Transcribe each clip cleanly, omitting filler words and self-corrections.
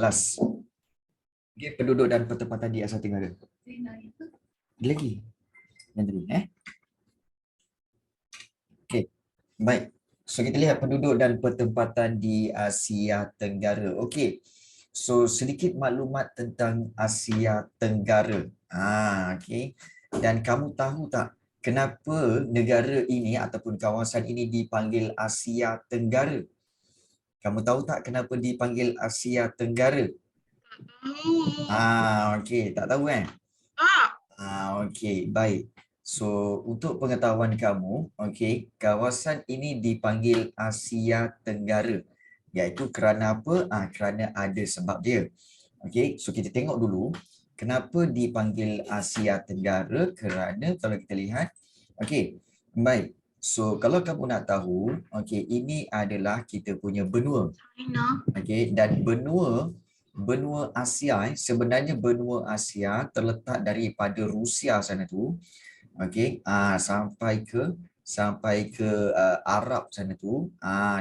kelas. Okay, penduduk dan pertempatan di Asia Tenggara. Lagi. Yang tadi, Okay, baik. So kita lihat penduduk dan pertempatan di Asia Tenggara. Okay. So sedikit maklumat tentang Asia Tenggara. Okay. Dan kamu tahu tak kenapa negara ini ataupun kawasan ini dipanggil Asia Tenggara? Kamu tahu tak kenapa dipanggil Asia Tenggara? Okey, tak tahu kan? Okey, baik. So, untuk pengetahuan kamu, okey, kawasan ini dipanggil Asia Tenggara. Iaitu kerana apa? Kerana ada sebab dia. Okey, so kita tengok dulu kenapa dipanggil Asia Tenggara, kerana kalau kita lihat, okey, baik. So, kalau kamu nak tahu, okey, ini adalah kita punya benua. Okey, dan benua Asia, sebenarnya benua Asia terletak daripada Rusia sana tu, okey, sampai ke Arab sana tu,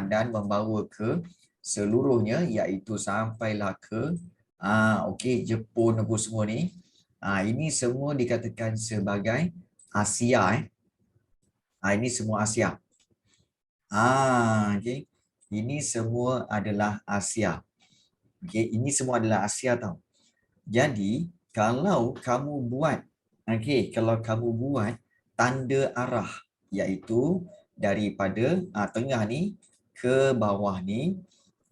dan membawa ke seluruhnya, iaitu sampailah ke okey, Jepun apa semua ni. Ini semua dikatakan sebagai Asia. Ini semua Asia. Okey. Ini semua adalah Asia. Okey, ini semua adalah Asia tau. Jadi, kalau kamu buat tanda arah, iaitu daripada tengah ni ke bawah ni,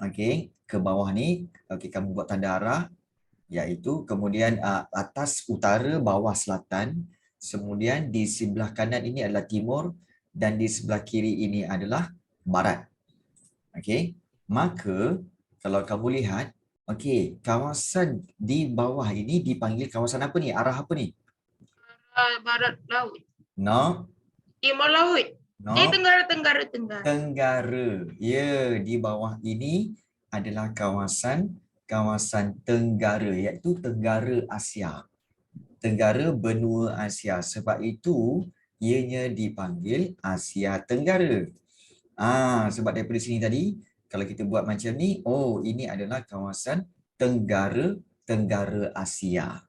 okey, ke bawah ni, okey, kamu buat tanda arah, iaitu kemudian atas utara, bawah selatan, kemudian di sebelah kanan ini adalah timur dan di sebelah kiri ini adalah barat. Okey, maka kalau kamu lihat, okey, kawasan di bawah ini dipanggil kawasan apa ni? Arah apa ni? Barat laut. No. Timur laut. No. Tenggara. Tenggara. Ya, di bawah ini adalah kawasan Tenggara, iaitu Tenggara Asia. Tenggara benua Asia. Sebab itu ianya dipanggil Asia Tenggara. Sebab daripada sini tadi, kalau kita buat macam ni, ini adalah kawasan Tenggara Asia.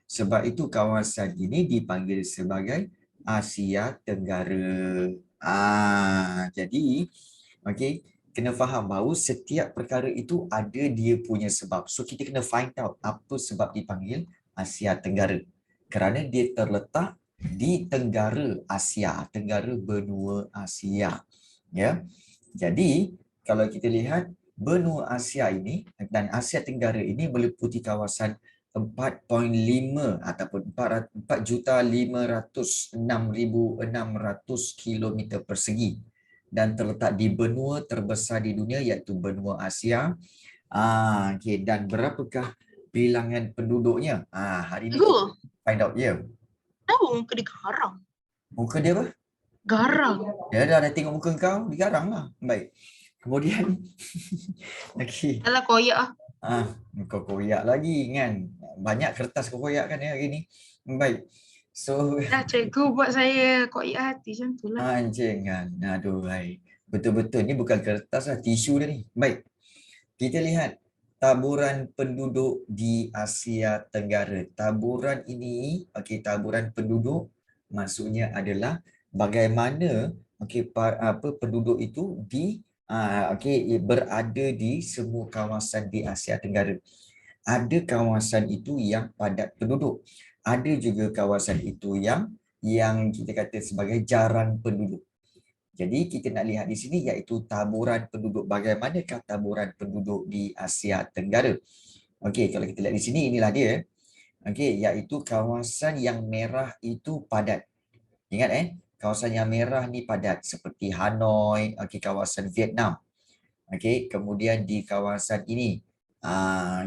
Sebab itu kawasan ini dipanggil sebagai Asia Tenggara. Jadi, okey, kena faham bahawa setiap perkara itu ada dia punya sebab. So kita kena find out apa sebab dipanggil Asia Tenggara. Kerana dia terletak di Tenggara Asia, Tenggara benua Asia. Ya. Jadi, kalau kita lihat benua Asia ini dan Asia Tenggara ini meliputi kawasan 4.5 ataupun 4.506.600 kilometer persegi dan terletak di benua terbesar di dunia, iaitu benua Asia. Okay. Dan berapakah bilangan penduduknya? Hari ini kita find out. Ya. Tahu muka dia garang. Muka dia apa? Garang. Ya, dah tengok muka kau, digarang lah. Baik. Kemudian, okey. Alah koyak Kau koyak lagi kan. Banyak kertas kau koyak kan hari ni. Baik. So, cikgu buat saya koyak hati macam tu lah. Jangan. Aduh, baik. Betul-betul ni bukan kertas lah, tisu dia ni. Baik. Kita lihat taburan penduduk di Asia Tenggara. Taburan ini, okey, taburan penduduk maksudnya adalah bagaimana penduduk itu berada di semua kawasan di Asia Tenggara. Ada kawasan itu yang padat penduduk. Ada juga kawasan itu yang kita kata sebagai jarang penduduk. Jadi kita nak lihat di sini iaitu taburan penduduk. Bagaimanakah taburan penduduk di Asia Tenggara? Okey, kalau kita lihat di sini, inilah dia. Okey, iaitu kawasan yang merah itu padat. Ingat kawasan yang merah ni padat seperti Hanoi, okey, kawasan Vietnam. Okey, kemudian di kawasan ini,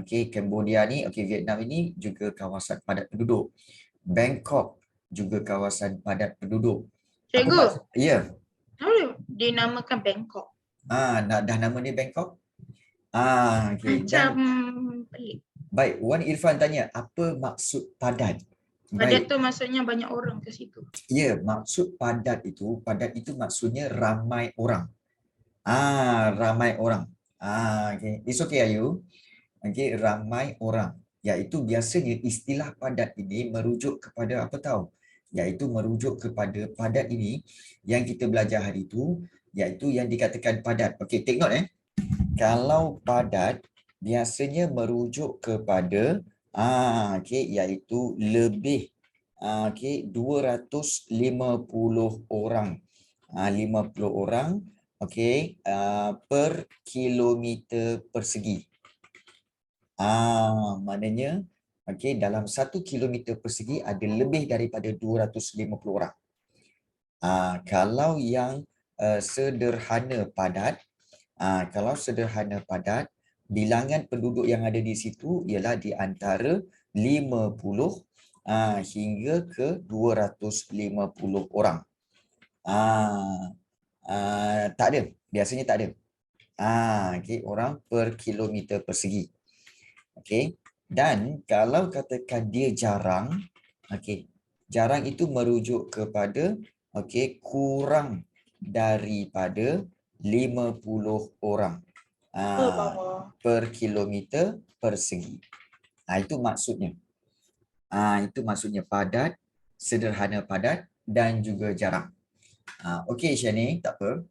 okey, Cambodia ni, okey, Vietnam ini juga kawasan padat penduduk. Bangkok juga kawasan padat penduduk. Cikgu. Ya. Dinamakan Bangkok. Dah nama dia Bangkok? Okey. Macam pelik. Baik, Wan Irfan tanya, apa maksud padat? Padat tu maksudnya banyak orang ke situ. Ya, maksud padat itu maksudnya ramai orang. Ramai orang. Okay. It's okay, Ayu. okey, ramai orang. Iaitu biasanya istilah padat ini merujuk kepada apa tahu? Iaitu merujuk kepada padat ini yang kita belajar hari itu, iaitu yang dikatakan padat. Okey, take note Kalau padat biasanya merujuk kepada okey, iaitu lebih okey, 250 orang. 50 orang okey, per kilometer persegi. Maknanya okey, dalam 1 kilometer persegi ada lebih daripada 250 orang. Kalau yang sederhana padat, kalau sederhana padat, bilangan penduduk yang ada di situ ialah di antara 50 hingga ke 250 orang. Tak ada, biasanya tak ada. Okey, orang per kilometer persegi. Okey. Dan kalau katakan dia jarang, okey, jarang itu merujuk kepada okey, kurang daripada 50 orang per kilometer persegi. Itu maksudnya. Itu maksudnya padat, sederhana padat dan juga jarang. Okey Syani, tak apa.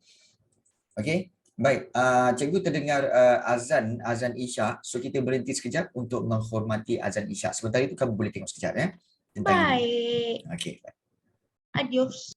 Okey. Baik, cikgu terdengar azan Isyak. So kita berhenti sekejap untuk menghormati azan Isyak. Sebentar itu kamu boleh tengok sekejap tentang ini. Baik. Okey. Adios.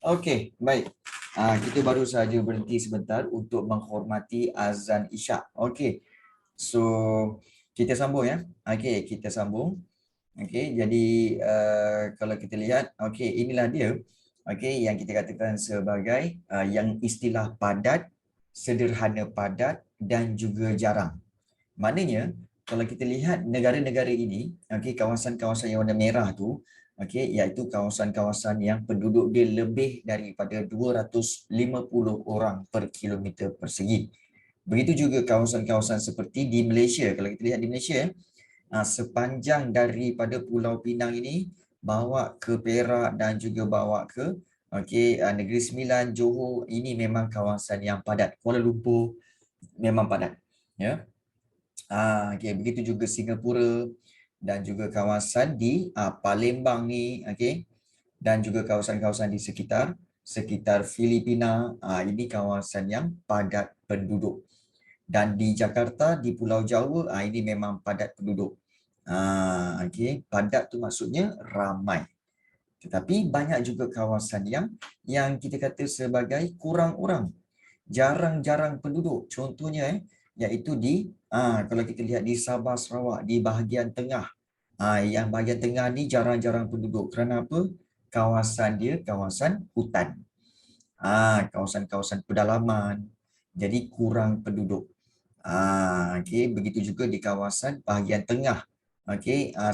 Okey, baik. Kita baru saja berhenti sebentar untuk menghormati azan Isyak. Okey. So, kita sambung ya. Okey, kita sambung. Okey, jadi kalau kita lihat, okey, inilah dia. Okey, yang kita katakan sebagai yang istilah padat, sederhana padat dan juga jarang. Maknanya, kalau kita lihat negara-negara ini, okey, kawasan-kawasan yang warna merah tu, okey, iaitu kawasan-kawasan yang penduduk dia lebih daripada 250 orang per kilometer persegi. Begitu juga kawasan-kawasan seperti di Malaysia. Kalau kita lihat di Malaysia, sepanjang daripada Pulau Pinang ini bawa ke Perak dan juga bawa ke Negeri Sembilan, Johor, ini memang kawasan yang padat. Kuala Lumpur memang padat. Ya. Begitu juga Singapura dan juga kawasan di Palembang ni, dan juga kawasan-kawasan di sekitar Filipina, ini kawasan yang padat penduduk. Dan di Jakarta, di Pulau Jawa, ini memang padat penduduk. Padat tu maksudnya ramai. Tetapi banyak juga kawasan yang kita kata sebagai kurang orang, jarang-jarang penduduk. Contohnya iaitu kalau kita lihat di Sabah Sarawak, di bahagian tengah. Yang bahagian tengah ni jarang-jarang penduduk. Kerana apa? Kawasan dia kawasan hutan. Kawasan-kawasan pedalaman. Jadi kurang penduduk. Begitu juga di kawasan bahagian tengah.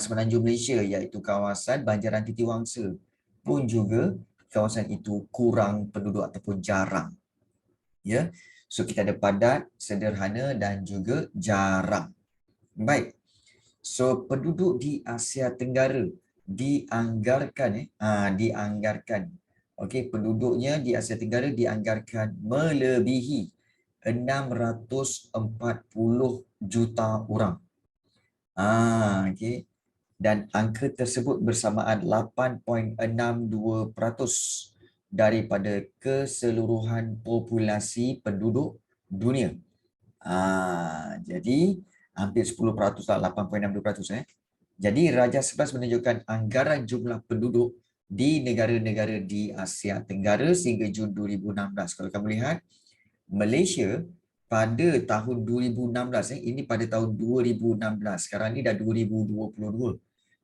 Semenanjung Malaysia, iaitu kawasan Banjaran Titiwangsa pun juga kawasan itu kurang penduduk ataupun jarang. Ya. So kita ada padat, sederhana dan juga jarang. Baik. So penduduk di Asia Tenggara dianggarkan. Penduduknya di Asia Tenggara dianggarkan melebihi 640 juta orang. Dan angka tersebut bersamaan 8.62% daripada keseluruhan populasi penduduk dunia. Jadi hampir 10% lah, 8.62%. Jadi Raja 11 menunjukkan anggaran jumlah penduduk di negara-negara di Asia Tenggara sehingga Jun 2016. Kalau kamu lihat, Malaysia pada tahun 2016, ini pada tahun 2016, sekarang ni dah 2022.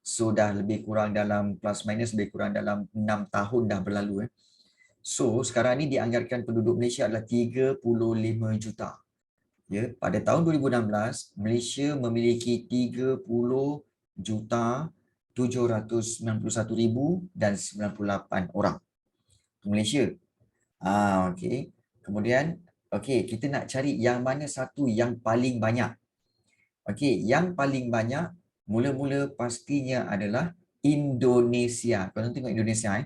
So dah lebih kurang dalam plus minus lebih kurang dalam 6 tahun dah berlalu. So sekarang ni dianggarkan penduduk Malaysia adalah 35 juta. Ya, pada tahun 2016 Malaysia memiliki 30 juta 791,098 orang. Malaysia. Kemudian kita nak cari yang mana satu yang paling banyak. Yang paling banyak mula-mula pastinya adalah Indonesia. Kalau tengok Indonesia,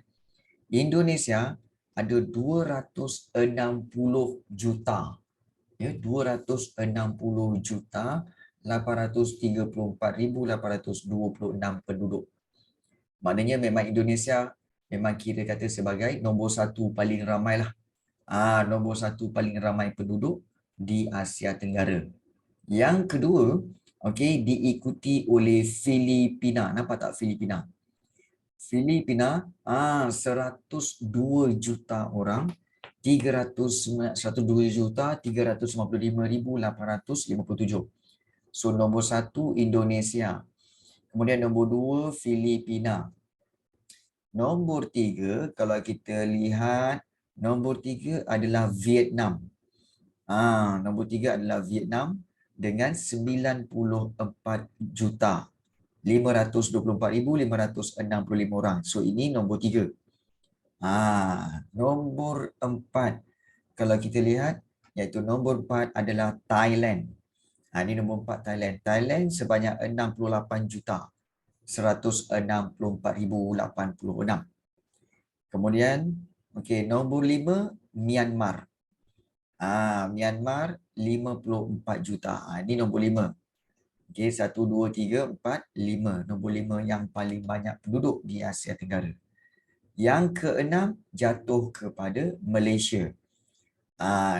Indonesia ada 260 juta. 260 juta 834,826 penduduk. Maknanya memang Indonesia memang kira kata sebagai nombor satu paling ramai lah. Nombor satu paling ramai penduduk di Asia Tenggara. Yang kedua, diikuti oleh Filipina. Nampak tak Filipina? Filipina 102 juta orang, 102,355,857. So nombor satu Indonesia. Kemudian nombor dua Filipina. Nombor tiga, kalau kita lihat, nombor tiga adalah Vietnam. Nombor tiga adalah Vietnam dengan 94 juta 524,565 orang. So ini nombor tiga. Nombor empat, kalau kita lihat, iaitu nombor empat adalah Thailand. Ini nombor empat Thailand. Thailand sebanyak 68 juta 164,086. Kemudian, nombor lima Myanmar. Myanmar 54 juta. Ini nombor lima. 1, 2, 3, 4, 5. Nombor lima yang paling banyak penduduk di Asia Tenggara. Yang keenam jatuh kepada Malaysia.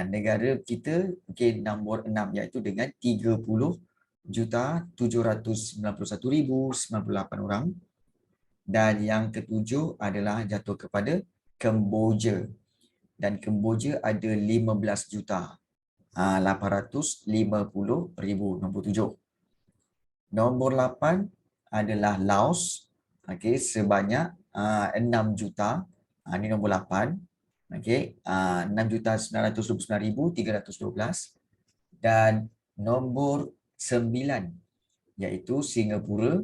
Negara kita nombor 6 iaitu dengan 30,791,098 orang. Dan yang ketujuh adalah jatuh kepada Kemboja. Dan Kemboja ada 15 juta. 850,000 nombor 7. Nombor 8 adalah Laos. Okey, sebanyak 6 juta. Ini nombor 8. Okey, 6,929,312. Dan nombor 9 iaitu Singapura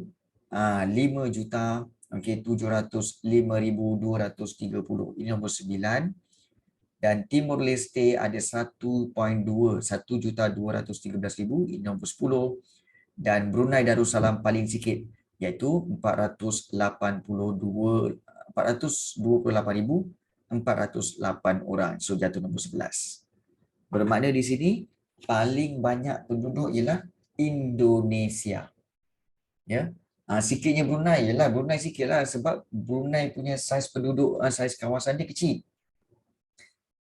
5 juta 705,230. Ini nombor 9. Dan Timor Leste ada 1.2 1,213,000. Ini nombor 10. Dan Brunei Darussalam paling sikit iaitu 428,408 orang. So jatuh nombor 11. Bermakna di sini paling banyak penduduk ialah Indonesia. Ya. Sikitnya Brunei ialah Brunei sikitlah sebab Brunei punya saiz penduduk, saiz kawasan dia kecil.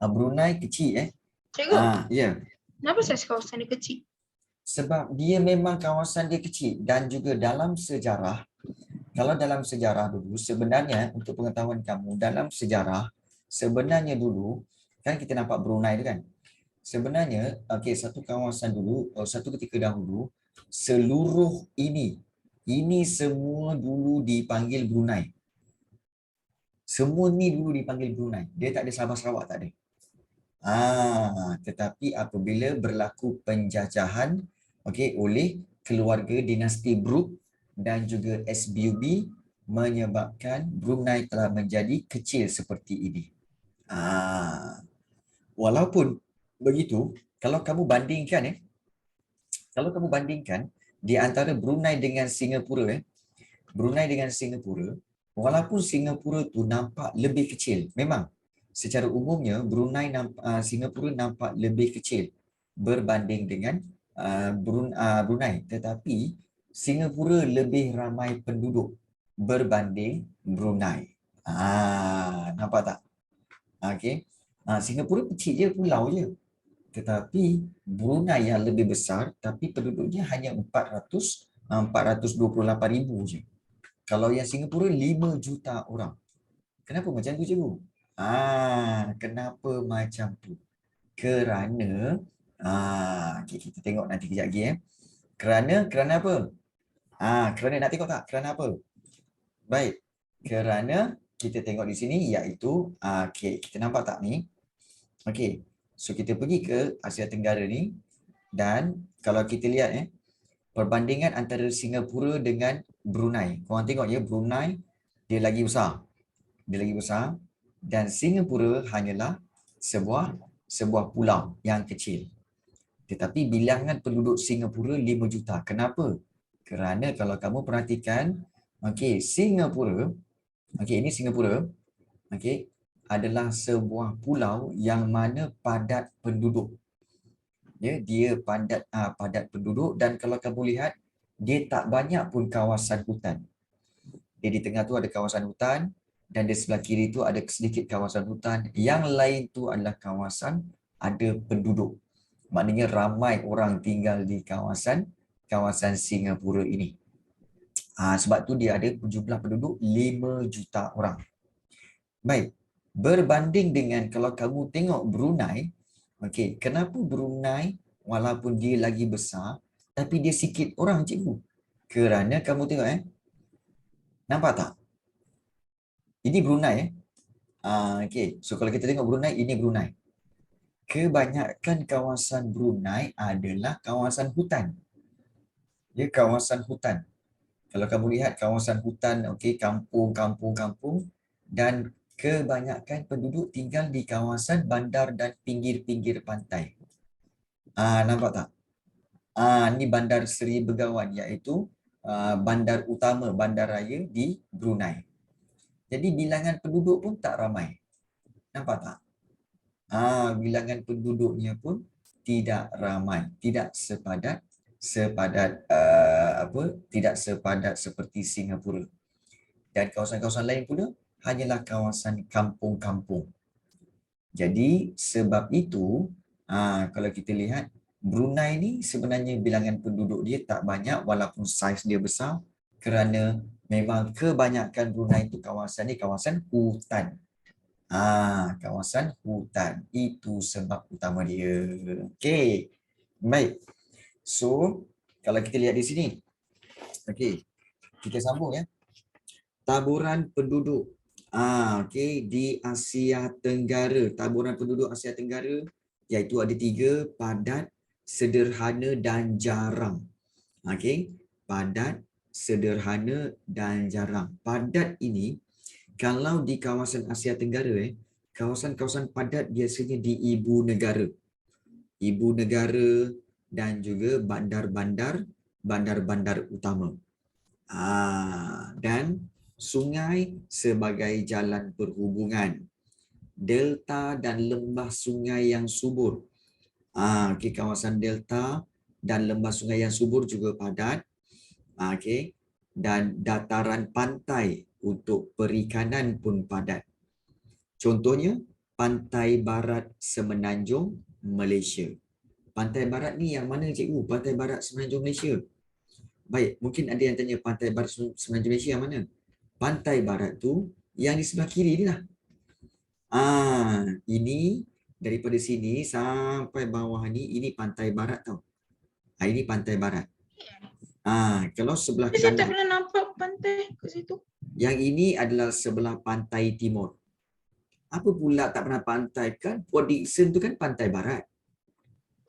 Brunei kecil Cikgu, ya. kenapa saiz kawasan dia kecil? Sebab dia memang kawasan dia kecil dan juga dalam sejarah, kalau dalam sejarah dulu sebenarnya untuk pengetahuan kamu, dalam sejarah sebenarnya dulu kan kita nampak Brunei tu kan. Sebenarnya satu kawasan dulu, satu ketika dahulu seluruh ini semua dulu dipanggil Brunei. Semua ni dulu dipanggil Brunei. Dia tak ada Sabah Sarawak, tak ada. Tetapi apabila berlaku penjajahan oleh keluarga dinasti Brooke dan juga SBUB menyebabkan Brunei telah menjadi kecil seperti ini. Walaupun begitu, kalau kamu bandingkan di antara Brunei dengan Singapura, walaupun Singapura tu nampak lebih kecil, memang secara umumnya Singapura nampak lebih kecil berbanding dengan Brunei, tetapi Singapura lebih ramai penduduk berbanding Brunei. Nampak tak? Singapura kecil je, pulau je. Tetapi Brunei yang lebih besar tapi penduduknya hanya 428,000 je. Kalau yang Singapura 5 juta orang. Kenapa macam tu, cikgu? Kenapa macam tu? Kerana kita tengok nanti kejap lagi Kerana apa? Kerana nak tengok tak? Kerana apa? Baik. Kerana kita tengok di sini iaitu kita nampak tak ni? Okey. So kita pergi ke Asia Tenggara ni dan kalau kita lihat perbandingan antara Singapura dengan Brunei. Korang tengok Brunei dia lagi besar. Dan Singapura hanyalah sebuah pulau yang kecil. Tetapi bilangan penduduk Singapura 5 juta. Kenapa? Kerana kalau kamu perhatikan, Singapura, ini Singapura, adalah sebuah pulau yang mana padat penduduk. Dia padat penduduk dan kalau kamu lihat, dia tak banyak pun kawasan hutan. Dia di tengah tu ada kawasan hutan dan di sebelah kiri tu ada sedikit kawasan hutan. Yang lain tu adalah kawasan ada penduduk. Maknanya ramai orang tinggal di kawasan Singapura ini. Sebab tu dia ada jumlah penduduk 5 juta orang. Baik, berbanding dengan kalau kamu tengok Brunei, kenapa Brunei walaupun dia lagi besar tapi dia sikit orang, cikgu? Kerana kamu tengok nampak tak? Ini Brunei so kalau kita tengok Brunei, ini Brunei. Kebanyakan kawasan Brunei adalah kawasan hutan. Dia kawasan hutan. Kalau kamu lihat kawasan hutan, kampung dan kebanyakan penduduk tinggal di kawasan bandar dan pinggir-pinggir pantai. Nampak tak? Ini Bandar Seri Begawan iaitu bandar utama, bandaraya di Brunei. Jadi bilangan penduduk pun tak ramai. Nampak tak? Bilangan penduduknya pun tidak ramai, tidak sepadat seperti Singapura. Dan kawasan-kawasan lain pula hanyalah kawasan kampung-kampung. Jadi sebab itu kalau kita lihat Brunei ni sebenarnya bilangan penduduk dia tak banyak walaupun saiz dia besar kerana memang kebanyakan Brunei itu kawasan hutan. Kawasan hutan. Itu sebab utama dia. Okey. Baik. So, kalau kita lihat di sini. Okey. Kita sambung ya. Taburan penduduk. Okey, di Asia Tenggara. Taburan penduduk Asia Tenggara iaitu ada 3, padat, sederhana dan jarang. Okey, padat, sederhana dan jarang. Padat ini kalau di kawasan Asia Tenggara kawasan-kawasan padat biasanya di ibu negara. Ibu negara dan juga bandar-bandar utama. Dan sungai sebagai jalan perhubungan. Delta dan lembah sungai yang subur. Okey, kawasan delta dan lembah sungai yang subur juga padat. Okey. Dan dataran pantai untuk perikanan pun padat. Contohnya, pantai barat Semenanjung Malaysia. Pantai barat ni yang mana cikgu? Pantai barat Semenanjung Malaysia. Baik, mungkin ada yang tanya pantai barat Semenanjung Malaysia yang mana? Pantai barat tu yang di sebelah kiri ni lah. Ini daripada sini sampai bawah ni, ini pantai barat tau. Ini pantai barat. Kalau sebelah Saya tak kanan, pernah nampak pantai ke situ. yang ini adalah sebelah pantai timur. Apa pula tak pernah pantai kan? Port Dickson tu kan pantai barat.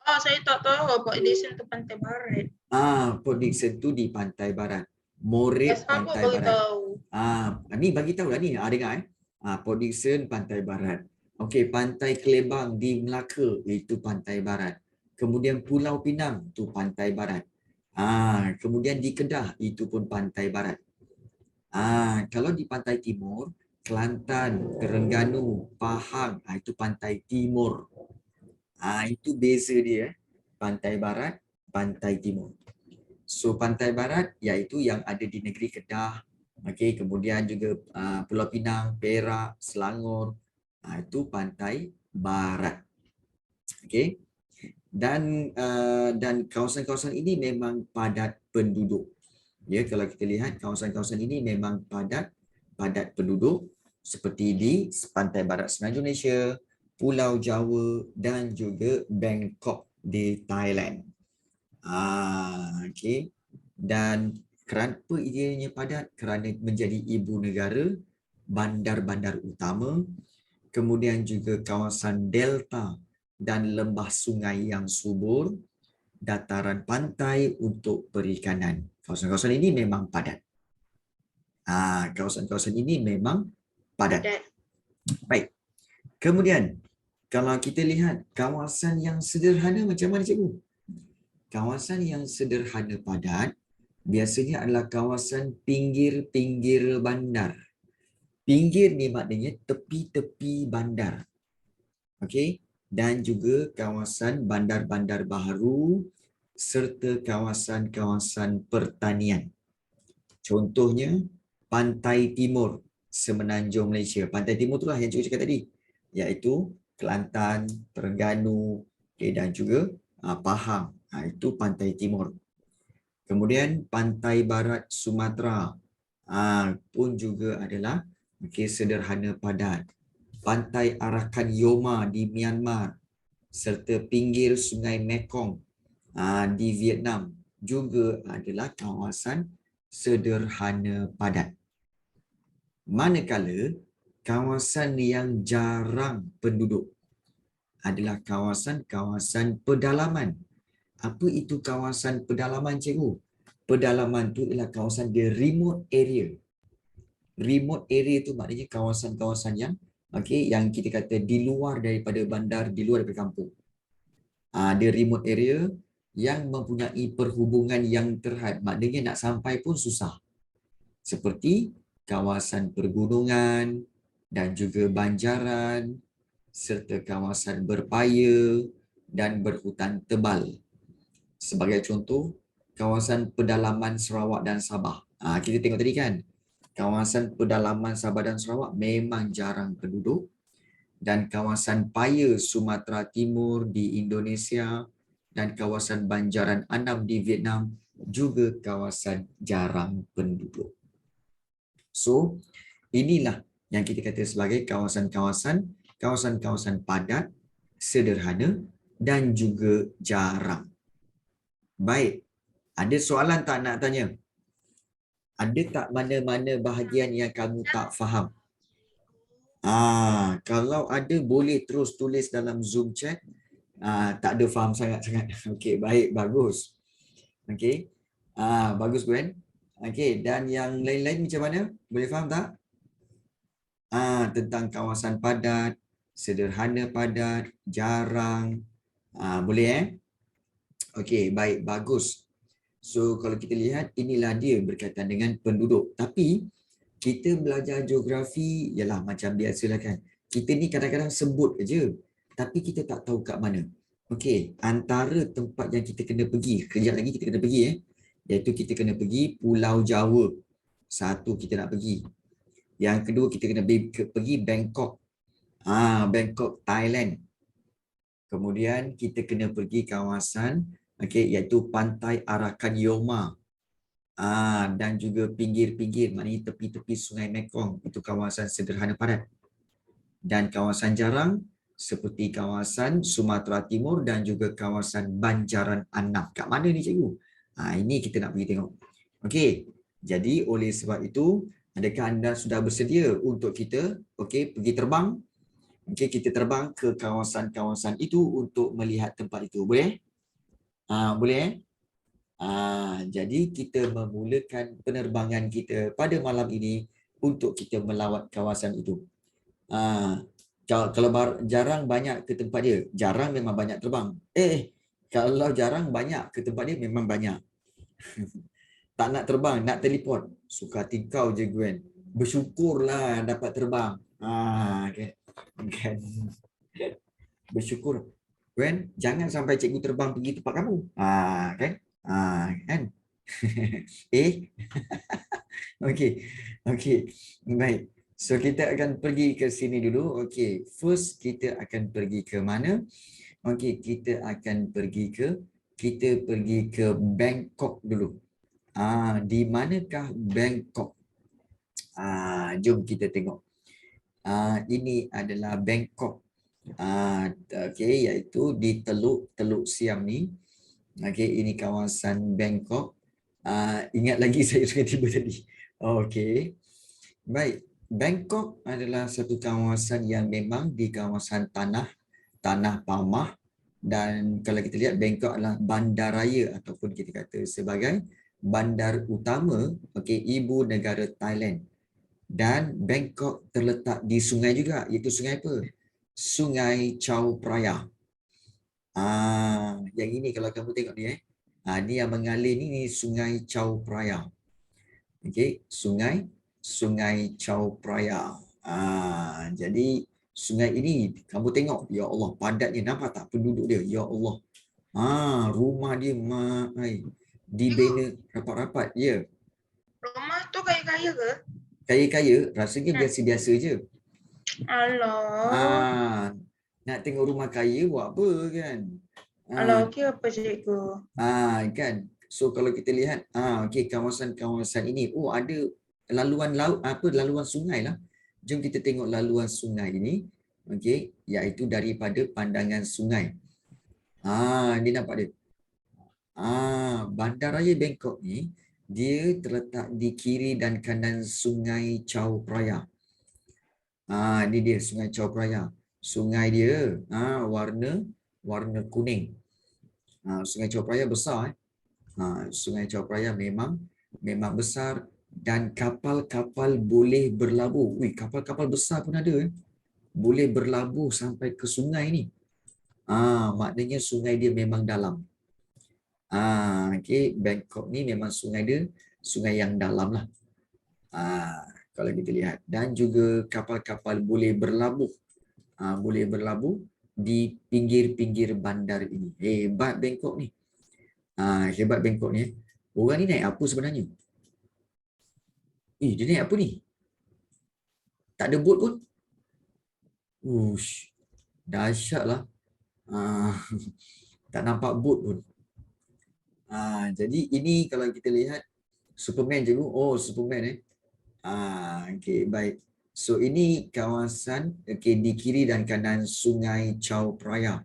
Saya tak tahu Pak Edison tu pantai barat. Port Dickson tu di pantai barat. Moret Siapa pantai bagi barat. tahu? Ni bagi tahu lah ni. Dengar Port Dickson pantai barat. Okey, pantai Kelebang di Melaka itu pantai barat. Kemudian Pulau Pinang tu pantai barat. Kemudian di Kedah itu pun pantai barat. Kalau di pantai timur, Kelantan, Terengganu, Pahang, itu pantai timur. Itu beza dia, pantai barat, pantai timur. So pantai barat iaitu yang ada di negeri Kedah, okey, kemudian juga Pulau Pinang, Perak, Selangor, itu pantai barat. Okey. Dan kawasan-kawasan ini memang padat penduduk. Ya, kalau kita lihat kawasan-kawasan ini memang padat penduduk seperti di pantai barat Semenanjung Malaysia, Pulau Jawa dan juga Bangkok di Thailand. Okey. Dan kenapa ianya padat? Kerana menjadi ibu negara, bandar-bandar utama, kemudian juga kawasan delta dan lembah sungai yang subur, dataran pantai untuk perikanan. Kawasan-kawasan ini memang padat. Kawasan-kawasan ini memang padat. Baik. Kemudian, kalau kita lihat kawasan yang sederhana macam mana cikgu? Kawasan yang sederhana padat biasanya adalah kawasan pinggir-pinggir bandar. Pinggir ni maknanya tepi-tepi bandar. Okey, dan juga kawasan bandar-bandar baharu serta kawasan-kawasan pertanian. Contohnya, Pantai Timur Semenanjung Malaysia. Pantai Timur itulah yang cikgu cakap tadi, iaitu Kelantan, Terengganu, dan juga Pahang. Itu Pantai Timur. Kemudian Pantai Barat Sumatera pun juga adalah sederhana padat. Pantai Arakan Yoma di Myanmar serta pinggir Sungai Mekong di Vietnam juga adalah kawasan sederhana padat. Manakala kawasan yang jarang penduduk adalah kawasan-kawasan pedalaman. Apa itu kawasan pedalaman, cikgu? Pedalaman itu ialah kawasan di remote area. Remote area itu maknanya kawasan-kawasan yang yang kita kata di luar daripada bandar, di luar daripada kampung. Dia remote area yang mempunyai perhubungan yang terhad, maknanya nak sampai pun susah. Seperti kawasan pergunungan dan juga banjaran serta kawasan berpaya dan berhutan tebal. Sebagai contoh, kawasan pedalaman Sarawak dan Sabah. Kita tengok tadi kan, kawasan pedalaman Sabah dan Sarawak memang jarang penduduk, dan kawasan paya Sumatera Timur di Indonesia dan kawasan Banjaran Anam di Vietnam juga kawasan jarang penduduk. So, inilah yang kita kata sebagai kawasan-kawasan padat, sederhana dan juga jarang. Baik, ada soalan tak nak tanya? Ada tak mana-mana bahagian yang kamu tak faham? Kalau ada boleh terus tulis dalam Zoom chat. Tak ada faham sangat-sangat. Okey, baik, bagus. Okey. Bagus Gwen. Okey, dan yang lain-lain macam mana? Boleh faham tak? Tentang kawasan padat, sederhana padat, jarang. Boleh Okey, baik, bagus. So kalau kita lihat, inilah dia berkaitan dengan penduduk. Tapi kita belajar geografi, ialah macam biasalah kan. Kita ni kadang-kadang sebut aja, tapi kita tak tahu kat mana. Okey, antara tempat yang kita kena pergi, kejap lagi kita kena pergi iaitu kita kena pergi Pulau Jawa. Satu, kita nak pergi. Yang kedua, kita kena pergi Bangkok. Bangkok, Thailand. Kemudian kita kena pergi kawasan iaitu Pantai Arakan Yoma. Dan juga pinggir-pinggir, maknanya tepi-tepi Sungai Mekong, itu kawasan sederhana padat. Dan kawasan jarang seperti kawasan Sumatera Timur dan juga kawasan Banjaran Anam. Kat mana ni cikgu? Ini kita nak pergi tengok. Okey, jadi oleh sebab itu, adakah anda sudah bersedia untuk kita pergi terbang? Okey, kita terbang ke kawasan-kawasan itu untuk melihat tempat itu. Boleh? Boleh? Jadi kita memulakan penerbangan kita pada malam ini untuk kita melawat kawasan itu. Kalau jarang banyak ke tempat dia, jarang memang banyak terbang. Kalau jarang banyak ke tempat dia, memang banyak. Tak nak terbang, nak teleport. Suka hati kau je Gwen. Bersyukurlah dapat terbang. Kan? Bersyukur. Gwen, jangan sampai cikgu terbang pergi tempat kamu. Kan? Kan? Okey. Baik. So kita akan pergi ke sini dulu. Okey, first kita akan pergi ke mana? Okey, kita pergi ke Bangkok dulu. Di manakah Bangkok? Jom kita tengok. Ini adalah Bangkok. Iaitu di Teluk Siam ni. Okey, ini kawasan Bangkok. Ingat lagi saya sudah tiba tadi. Okey. Baik, Bangkok adalah satu kawasan yang memang di kawasan tanah pamah, dan kalau kita lihat Bangkok adalah bandaraya ataupun kita kata sebagai bandar utama ibu negara Thailand. Dan Bangkok terletak di sungai juga, iaitu sungai apa? Sungai Chao Phraya. Yang ini kalau kamu tengok ni ni yang mengalir ni Sungai Chao Phraya. Okey, Sungai Chao Phraya. Jadi sungai ini kamu tengok, ya Allah, padatnya, nampak tak penduduk dia? Ya Allah. Rumah dia dibina rapat-rapat. Ya. Rumah tu kaya-kaya ke? Kaya-kaya, rasanya biasa-biasa je. Alah. Nak tengok rumah kaya buat apa kan? Alah, okey apa cikgu? Kan. So kalau kita lihat kawasan-kawasan ini, ada laluan laut, laluan sungai lah. Jom kita tengok laluan sungai ini. Iaitu daripada pandangan sungai. Ni nampak dia. Bandaraya Bangkok ni dia terletak di kiri dan kanan Sungai Chao Phraya. Ni dia Sungai Chao Phraya. Sungai dia warna kuning. Sungai Chao Phraya besar. Sungai Chao Phraya memang besar, dan kapal-kapal boleh berlabuh. Kapal-kapal besar pun ada. Boleh berlabuh sampai ke sungai ni. Maknanya sungai dia memang dalam. Bangkok ni memang sungai dia, sungai yang dalam lah. Kalau kita lihat. Dan juga kapal-kapal boleh berlabuh. Boleh berlabuh di pinggir-pinggir bandar ini. Hebat Bangkok ni. Hebat Bangkok ni. Orang ni naik apa sebenarnya? Dia naik apa ni? Tak ada bot pun? Dahsyat lah. Tak nampak bot pun. Jadi ini kalau kita lihat Superman je. Superman Okey, baik. So ini kawasan okey di kiri dan kanan Sungai Chao Phraya.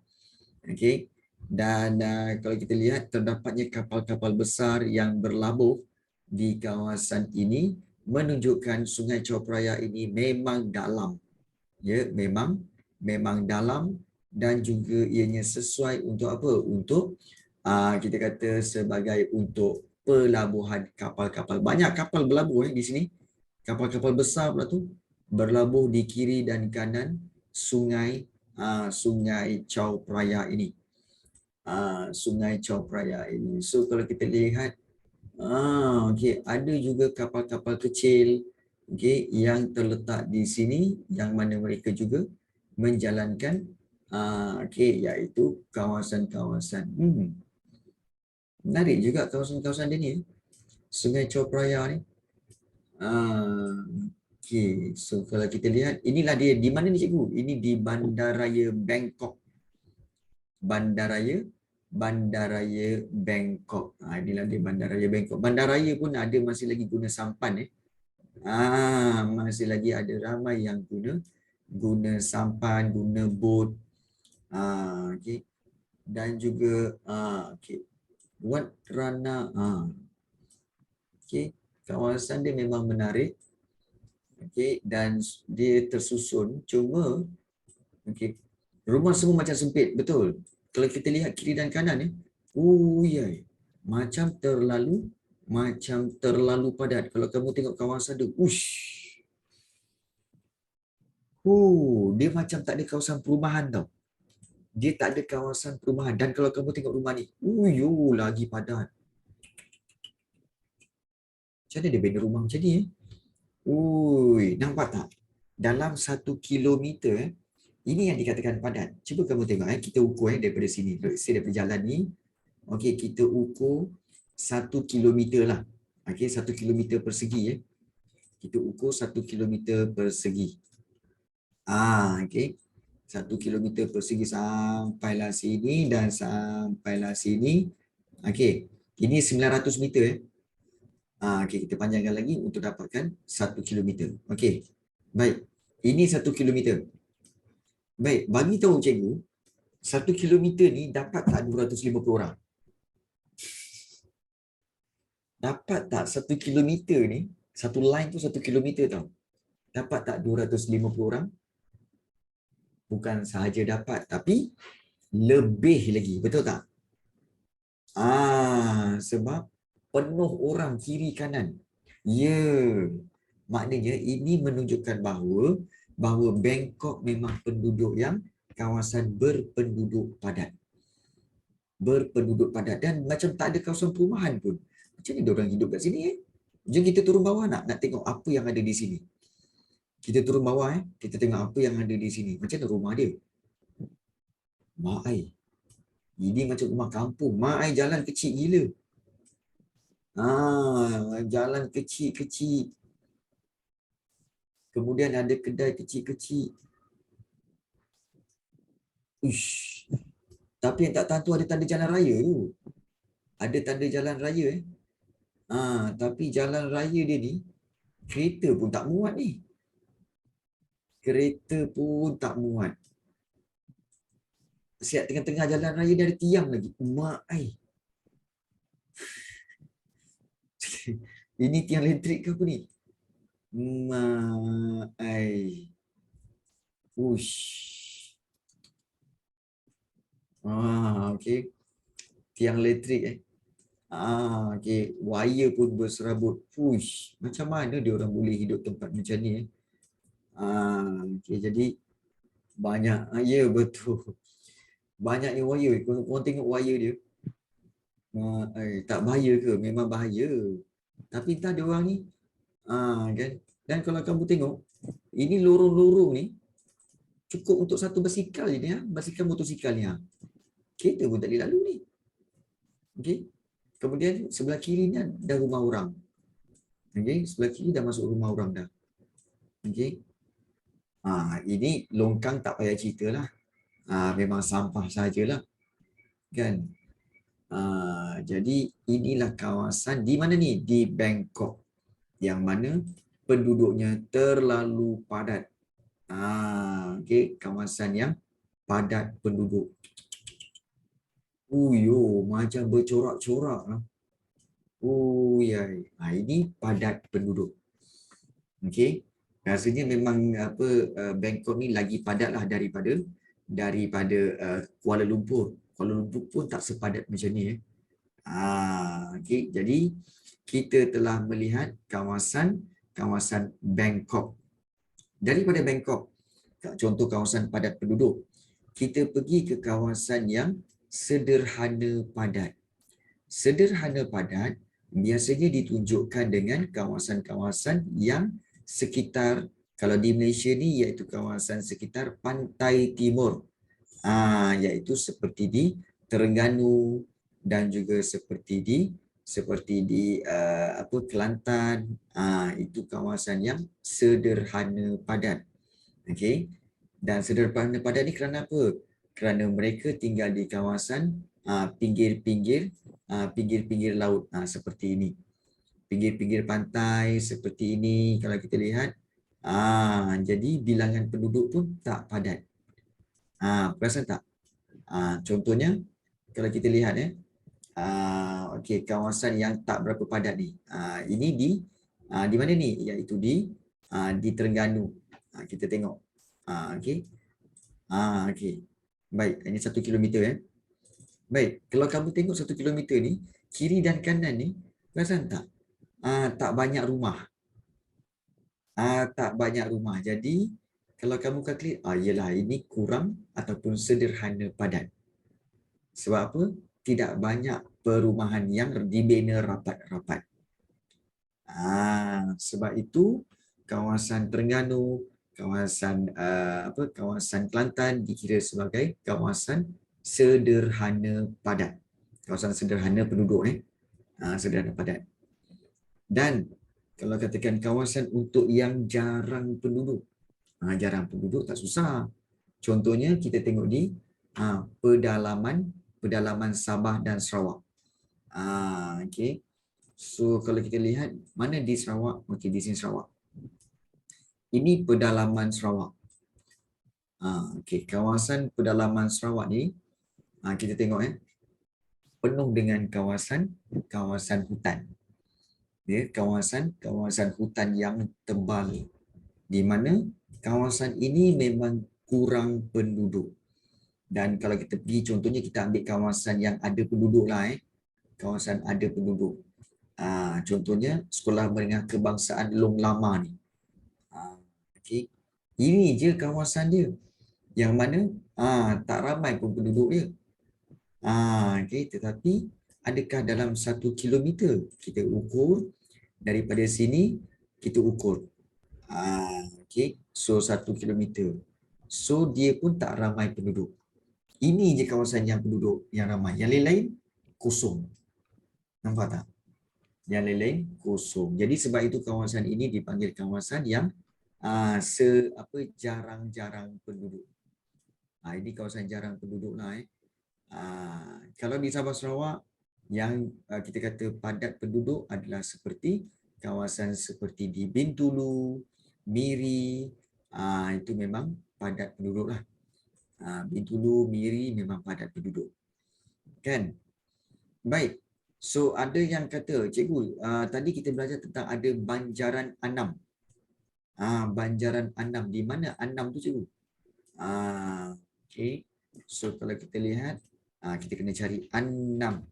Okey. Dan kalau kita lihat terdapatnya kapal-kapal besar yang berlabuh di kawasan ini menunjukkan Sungai Chao Phraya ini memang dalam. Ya, memang dalam dan juga ianya sesuai untuk apa? Untuk kita kata sebagai untuk pelabuhan kapal-kapal. Banyak kapal berlabuh di sini. Kapal-kapal besar pula tu berlabuh di kiri dan kanan Sungai Chao Phraya ini. Sungai Chao Phraya ini. So kalau kita lihat okey, ada juga kapal-kapal kecil okey yang terletak di sini yang mana mereka juga menjalankan okey iaitu kawasan-kawasan. Menarik juga kawasan-kawasan dia ni. Sungai Chao Phraya ni. Okey, so kalau kita lihat inilah dia di mana ni cikgu? Ini di Bandaraya Bangkok. Bandaraya Bangkok. Inilah dia Bandaraya Bangkok. Bandaraya pun ada masih lagi guna sampan masih lagi ada ramai yang guna sampan, guna bot. Okey. Dan juga okey. Wat Rana. Okey, kawasan dia memang menarik. Okey, dan dia tersusun cuma okey. Rumah semua macam sempit, betul. Kalau kita lihat kiri dan kanan macam terlalu padat. Kalau kamu tengok kawasan tu, dia macam tak ada kawasan perumahan tau. Dia tak ada kawasan perumahan. Dan kalau kamu tengok rumah ni, lagi padat. Macam mana dia bina rumah macam ni? Nampak tak? Dalam 1 kilometer, ini yang dikatakan padat. Cuba kamu tengok, kita ukur daripada sini. Daripada jalan ni, okey, kita ukur 1 kilometer lah. Okey, 1 kilometer persegi. Kita ukur 1 kilometer persegi. Okey. 1 kilometer persegi sampailah sini dan sampailah sini. Okey. Ini 900 meter. Okey, kita panjangkan lagi untuk dapatkan 1 kilometer. Okey. Baik. Ini 1 kilometer. Baik, bagi tahu cikgu, 1 kilometer ni dapat tak 250 orang? Dapat tak 1 kilometer ni, satu line tu 1 kilometer tau. Dapat tak 250 orang? Bukan sahaja dapat, tapi lebih lagi. Betul tak? Sebab penuh orang kiri kanan. Ya. Maknanya ini menunjukkan bahawa Bangkok memang penduduk yang kawasan berpenduduk padat. Berpenduduk padat dan macam tak ada kawasan perumahan pun. Macam ni diorang hidup kat sini Jom kita turun bawah nak tengok apa yang ada di sini. Kita turun bawah kita tengok apa yang ada di sini. Macam mana rumah dia? Mak ai. Ini macam rumah kampung. Mak ai jalan kecil gila. Jalan kecil-kecil. Kemudian ada kedai kecil-kecil. Tapi yang tak tahu ada tanda jalan raya tu. Ada tanda jalan raya tapi jalan raya dia ni kereta pun tak muat ni. Kereta pun tak muat. Siap tengah-tengah jalan raya dia ada tiang lagi. Mak ai. Ini tiang elektrik ke apa ni? Mak ai. Okey. Tiang elektrik okey. Wire pun berserabut. Macam mana dia orang boleh hidup tempat macam ni okey, jadi banyak. Ya, betul. Banyaknya wire. Korang tengok wire dia. Tak bahaya ke? Memang bahaya. Tapi entah dia orang ni kan. Dan kalau kamu tengok, ini lorong-lorong ni cukup untuk satu basikal je ni basikal motosikal ni kereta pun tak boleh lalu ni. Okey. Kemudian sebelah kiri ni dah rumah orang. Okey, sebelah kiri dah masuk rumah orang dah. Okey. Ini longkang tak payah ceritalah. Memang sampah sajalah. Kan? Jadi inilah kawasan di mana ni? Di Bangkok. Yang mana penduduknya terlalu padat. Okey, kawasan yang padat penduduk. Macam bercorak-corak lah. Ini padat penduduk. Okey. Rasanya memang Bangkok ni lagi padat lah daripada Kuala Lumpur. Kuala Lumpur pun tak sepadat macam ni. Okey. Jadi kita telah melihat kawasan Bangkok. Daripada Bangkok, contoh kawasan padat penduduk, kita pergi ke kawasan yang sederhana padat. Sederhana padat biasanya ditunjukkan dengan kawasan-kawasan yang sekitar, kalau di Malaysia ni iaitu kawasan sekitar pantai timur. Iaitu seperti di Terengganu dan juga seperti di Kelantan. Itu kawasan yang sederhana padat. Okey. Dan sederhana padat ni kerana apa? Kerana mereka tinggal di kawasan pinggir-pinggir laut seperti ini. Pinggir-pinggir pantai seperti ini kalau kita lihat. Jadi bilangan penduduk pun tak padat. Perasan tak? Contohnya kalau kita lihat okey, kawasan yang tak berapa padat ni. Ini di mana ni? Iaitu di Terengganu. Kita tengok. Okey. Okey. Baik, ini 1 kilometer Baik, kalau kamu tengok 1 kilometer ni, kiri dan kanan ni, perasan tak? Tak banyak rumah. Tak banyak rumah. Jadi, kalau kamu kalkulate, yalah ini kurang ataupun sederhana padat. Sebab apa? Tidak banyak perumahan yang dibina rapat-rapat. Sebab itu, kawasan Terengganu, kawasan Kelantan dikira sebagai kawasan sederhana padat. Kawasan sederhana penduduk sederhana padat. Dan kalau katakan kawasan untuk yang jarang penduduk. Jarang penduduk tak susah. Contohnya kita tengok di pedalaman Sabah dan Sarawak. Okey. So kalau kita lihat mana di Sarawak? Okey, di sini Sarawak. Ini pedalaman Sarawak. Okey, kawasan pedalaman Sarawak ni kita tengok penuh dengan kawasan hutan. Kawasan hutan yang tebal, di mana kawasan ini memang kurang penduduk. Dan kalau kita pergi, contohnya kita ambil kawasan yang ada penduduk lah. Kawasan ada penduduk. Contohnya Sekolah Menengah Kebangsaan Long Lama ni. Okay. Ini je kawasan dia. Yang mana tak ramai pun penduduk dia. Okay. Tetapi adakah dalam 1 kilometer kita ukur daripada sini, kita ukur. Okay. So 1 kilometer. So dia pun tak ramai penduduk. Ini je kawasan yang penduduk yang ramai. Yang lain-lain kosong. Nampak tak? Yang lain-lain kosong. Jadi sebab itu kawasan ini dipanggil kawasan yang jarang-jarang penduduk. Ini kawasan jarang penduduk lah. Kalau di Sabah Sarawak yang kita kata padat penduduk adalah seperti kawasan seperti di Bintulu, Miri, itu memang padat penduduk lah. Bintulu, Miri memang padat penduduk. Kan? Baik. So ada yang kata, cikgu, tadi kita belajar tentang ada Banjaran Anam. Banjaran Anam. Di mana Anam tu, cikgu? Okay. So kalau kita lihat, kita kena cari Anam.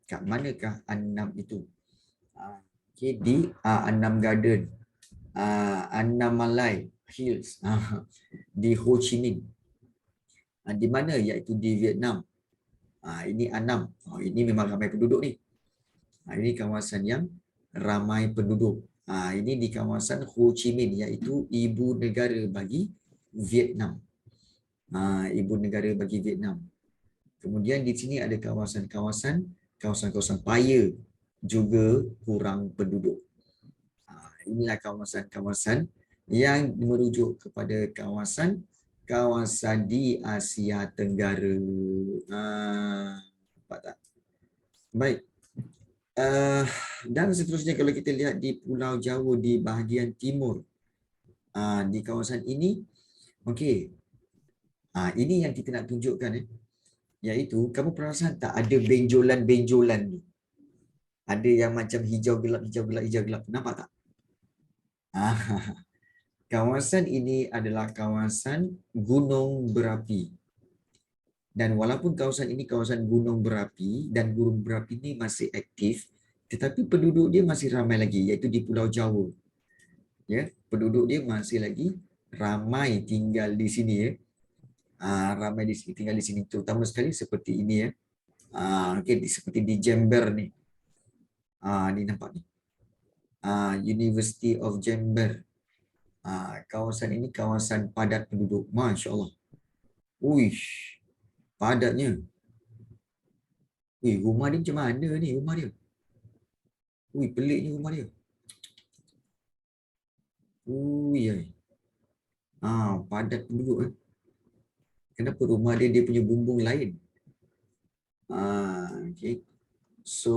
Kat manakah Anam itu? Okay. Di Anam Garden. Anam Malay Hills. Di Ho Chi Minh. Di mana? Iaitu di Vietnam. Ini Anam. Ini memang ramai penduduk ni. Ini kawasan yang ramai penduduk. Ini di kawasan Ho Chi Minh, iaitu ibu negara bagi Vietnam. Ibu negara bagi Vietnam. Kemudian di sini ada kawasan Paya, juga kurang penduduk. Inilah kawasan-kawasan yang merujuk kepada kawasan di Asia Tenggara. Nampak tak? Baik. Dan seterusnya kalau kita lihat di Pulau Jawa di bahagian timur, di kawasan ini, okey. Ini yang kita nak tunjukkan, iaitu kamu perasan tak ada benjolan-benjolan ni? Ada yang macam hijau gelap, hijau gelap, hijau gelap. Nampak tak? Kawasan ini adalah kawasan gunung berapi. Dan walaupun kawasan ini kawasan gunung berapi dan gunung berapi ini masih aktif, tetapi penduduk dia masih ramai lagi, iaitu di Pulau Jawa. Ya, penduduk dia masih lagi ramai tinggal di sini, ya. Ramai tinggal di sini, terutama sekali seperti ini, ya. Okay, seperti di Jember ni. Ni nampak ni. University of Jember. Kawasan ini kawasan padat penduduk. Masya Allah. Uish, padatnya. Rumah dia macam mana ni rumah dia? Peliknya rumah dia. Padat penduduk. Kenapa rumah dia punya bumbung lain? Okay. So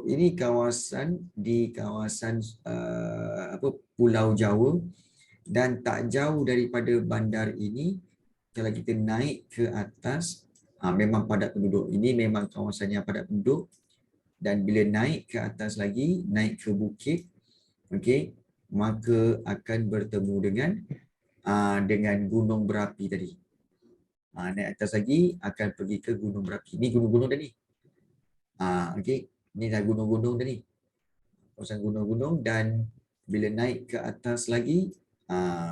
ini kawasan di kawasan Pulau Jawa, dan tak jauh daripada bandar ini, kalau kita naik ke atas, memang padat penduduk. Ini memang kawasan yang padat penduduk, dan bila naik ke atas lagi, naik ke bukit, okey, maka akan bertemu dengan gunung berapi tadi. Naik atas lagi akan pergi ke gunung berapi. Ini gunung-gunung tadi. Okey, ini dah gunung-gunung tadi. Kawasan gunung-gunung, dan bila naik ke atas lagi,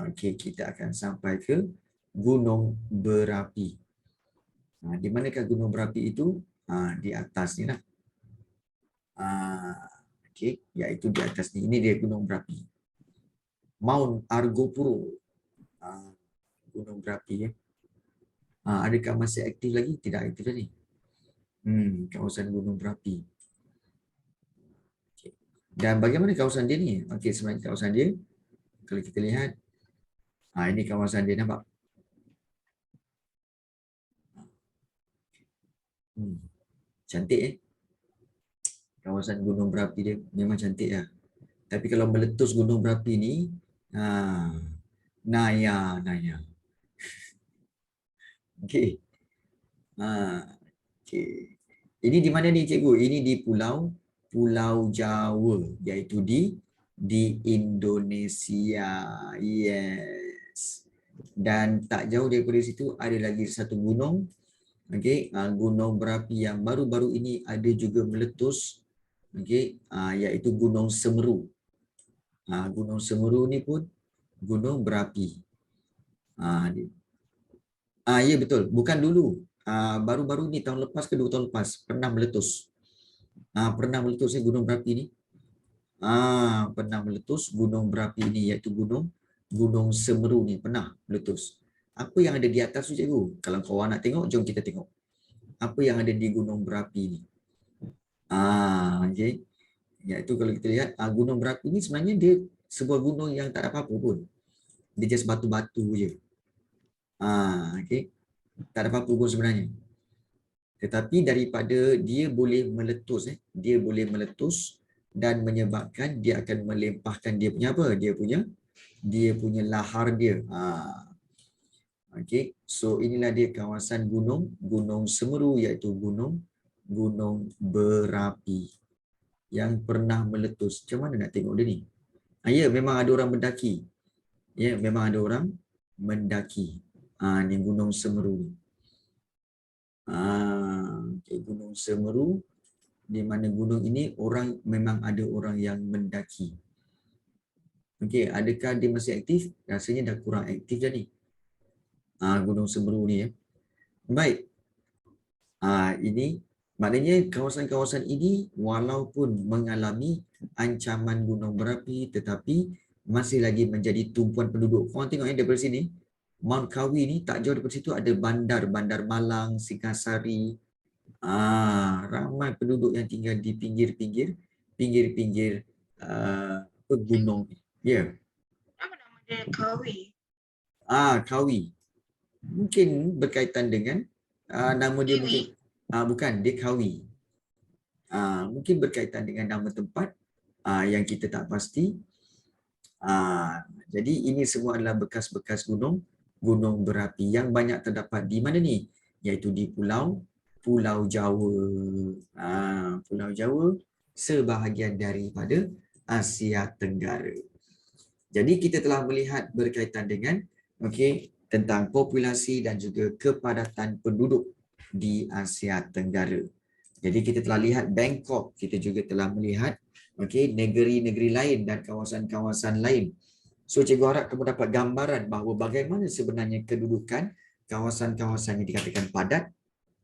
okey, kita akan sampai ke gunung berapi. Di manakah gunung berapi itu? Di atas ni lah. Okey, iaitu di atas ni. Ini dia gunung berapi. Mount Argopuro. Gunung berapi, ya. Adakah masih aktif lagi? Tidak aktif lagi. Kawasan gunung berapi. Okay. Dan bagaimana kawasan dia ni? Okey, sebenarnya kawasan dia, kalau kita lihat, ini kawasan dia, nampak? Cantik, kawasan gunung berapi dia memang cantik lah. Tapi kalau meletus gunung berapi ni, Naya. Okey. Okey. Ini di mana ni, cikgu? Ini di Pulau Jawa, iaitu di Indonesia. Yes. Dan tak jauh daripada situ ada lagi satu gunung. Okey, gunung berapi yang baru-baru ini ada juga meletus. Okey, iaitu Gunung Semeru. Gunung Semeru ni pun gunung berapi. Ya, betul. Bukan dulu. Baru-baru ni, tahun lepas ke 2 tahun lepas, pernah meletus. Pernah meletus gunung berapi ni. Pernah meletus gunung berapi ni, iaitu Gunung Semeru ni pernah meletus. Apa yang ada di atas tu, cikgu? Kalau korang nak tengok, jom kita tengok. Apa yang ada di gunung berapi ni? Okay. Iaitu kalau kita lihat, gunung berapi ni sebenarnya dia sebuah gunung yang tak ada apa-apa pun. Dia just batu-batu je. Okay. Tak ada apa-apa pun sebenarnya. Tetapi daripada dia boleh meletus, dia boleh meletus dan menyebabkan dia akan melempahkan dia punya apa? Dia punya lahar dia. Okey, so inilah dia kawasan Gunung Semeru, iaitu gunung berapi yang pernah meletus. Macam mana nak tengok dia ni? Ya, memang ada orang mendaki. Ya, memang ada orang mendaki. Ni Gunung Semeru ni. Okay, Gunung Semeru, di mana gunung ini memang ada orang yang mendaki. Okey, adakah dia masih aktif? Rasanya dah kurang aktif dah ni. Gunung Semeru ni, ya. Baik. Ini maknanya kawasan-kawasan ini walaupun mengalami ancaman gunung berapi, tetapi masih lagi menjadi tumpuan penduduk. Korang tengok daripada sini, Mount Kawi ni tak jauh daripada situ ada Bandar Malang, Singasari. Ramai penduduk yang tinggal di pinggir-pinggir gunung. Ya. Apa nama dia? Kawi. Kawi. Mungkin berkaitan dengan nama dia, Kiwi. mungkin bukan, dia Kawi. Mungkin berkaitan dengan nama tempat yang kita tak pasti. Jadi ini semua adalah bekas-bekas gunung berapi yang banyak terdapat di mana ni? Iaitu di Pulau Jawa. Pulau Jawa sebahagian daripada Asia Tenggara. Jadi kita telah melihat berkaitan dengan tentang populasi dan juga kepadatan penduduk di Asia Tenggara. Jadi kita telah lihat Bangkok, kita juga telah melihat negeri-negeri lain dan kawasan-kawasan lain. So cikgu harap kamu dapat gambaran bahawa bagaimana sebenarnya kedudukan kawasan-kawasan yang dikatakan padat,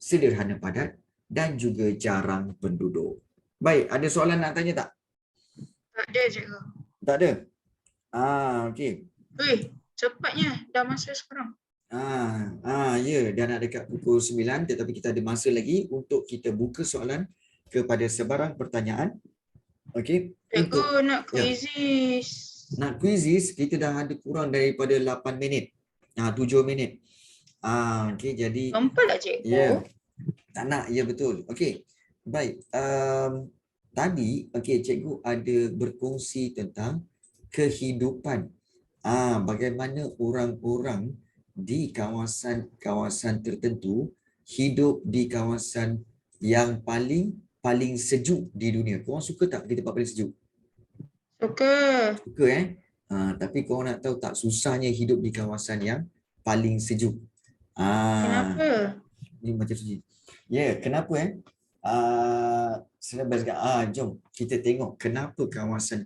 sederhana padat dan juga jarang penduduk. Baik, ada soalan nak tanya tak? Tak ada, cikgu. Tak ada? Okey. Cepatnya dah masa sekarang. Ya, dah nak dekat pukul 9 tetapi kita ada masa lagi untuk kita buka soalan kepada sebarang pertanyaan. Okey. Cikgu nak kuisis. Nak kuisis, kita dah ada kurang daripada 8 minit. 7 minit. Okey, jadi Lompat tak, cikgu? Ya. Tak nak, ya betul. Okey. Baik. Tadi cikgu ada berkongsi tentang kehidupan. Bagaimana orang-orang di kawasan-kawasan tertentu hidup di kawasan yang paling sejuk di dunia. Korang suka tak kita tempat paling sejuk? Suka. Suka tapi korang nak tahu tak susahnya hidup di kawasan yang paling sejuk? Kenapa? Ni macam suji. Ya, kenapa? Selepas jom kita tengok kenapa kawasan